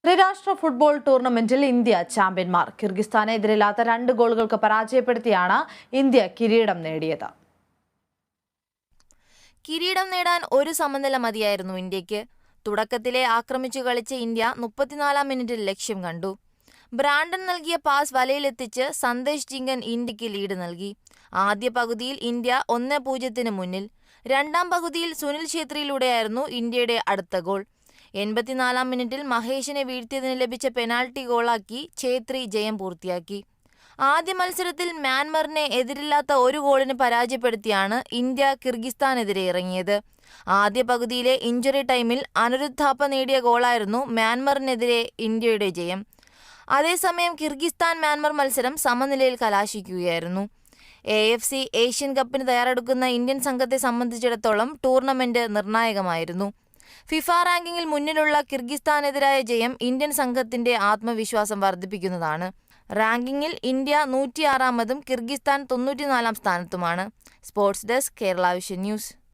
ത്രിരാഷ്ട്ര ഫുട്ബോൾ ടൂർണമെന്റിൽ ഇന്ത്യ ചാമ്പ്യന്മാർ. കിർഗിസ്ഥാനെ എതിരില്ലാത്ത 2 ഗോളുകൾക്ക് പരാജയപ്പെടുത്തിയാണ് ഇന്ത്യ കിരീടം നേടിയത്. കിരീടം നേടാൻ ഒരു സമനില മതിയായിരുന്നു ഇന്ത്യക്ക്. തുടക്കത്തിലെ ആക്രമിച്ചു കളിച്ച ഇന്ത്യ 34-ാം മിനിറ്റിൽ ലക്ഷ്യം കണ്ടു. ബ്രാൻഡൻ നൽകിയ പാസ് വലയിലെത്തിച്ച് സന്ദേശ് ജിങ്കൻ ഇന്ത്യക്ക് ലീഡ് നൽകി. ആദ്യ പകുതിയിൽ ഇന്ത്യ 1-0 മുന്നിൽ. രണ്ടാം പകുതിയിൽ സുനിൽ ഛേത്രിയിലൂടെയായിരുന്നു ഇന്ത്യയുടെ അടുത്ത ഗോൾ. 84-ാം മിനിറ്റിൽ മഹേഷിനെ വീഴ്ത്തിയതിന് ലഭിച്ച പെനാൽറ്റി ഗോളാക്കി ഛേത്രി ജയം പൂർത്തിയാക്കി. ആദ്യ മത്സരത്തിൽ മ്യാൻമറിനെ എതിരില്ലാത്ത ഒരു ഗോളിന് പരാജയപ്പെടുത്തിയാണ് ഇന്ത്യ കിർഗിസ്ഥാനെതിരെ ഇറങ്ങിയത്. ആദ്യ പകുതിയിലെ ഇഞ്ചുറി ടൈമിൽ അനിരുദ്ധ് താപ്പ നേടിയ ഗോളായിരുന്നു മ്യാൻമറിനെതിരെ ഇന്ത്യയുടെ ജയം. അതേസമയം കിർഗിസ്ഥാൻ മ്യാൻമർ മത്സരം സമനിലയിൽ കലാശിക്കുകയായിരുന്നു. AFC ഏഷ്യൻ കപ്പിന് തയ്യാറെടുക്കുന്ന ഇന്ത്യൻ സംഘത്തെ സംബന്ധിച്ചിടത്തോളം ടൂർണമെന്റ് നിർണായകമായിരുന്നു. ഫിഫ റാങ്കിങ്ങിൽ മുന്നിലുള്ള കിർഗിസ്ഥാനെതിരായ ജയം ഇന്ത്യൻ സംഘത്തിന്റെ ആത്മവിശ്വാസം വർദ്ധിപ്പിക്കുന്നതാണ്. റാങ്കിങ്ങിൽ ഇന്ത്യ 106-ാമതും കിർഗിസ്ഥാൻ 94-ാം സ്ഥാനത്തുമാണ്. Sports desk, Kerala vision news.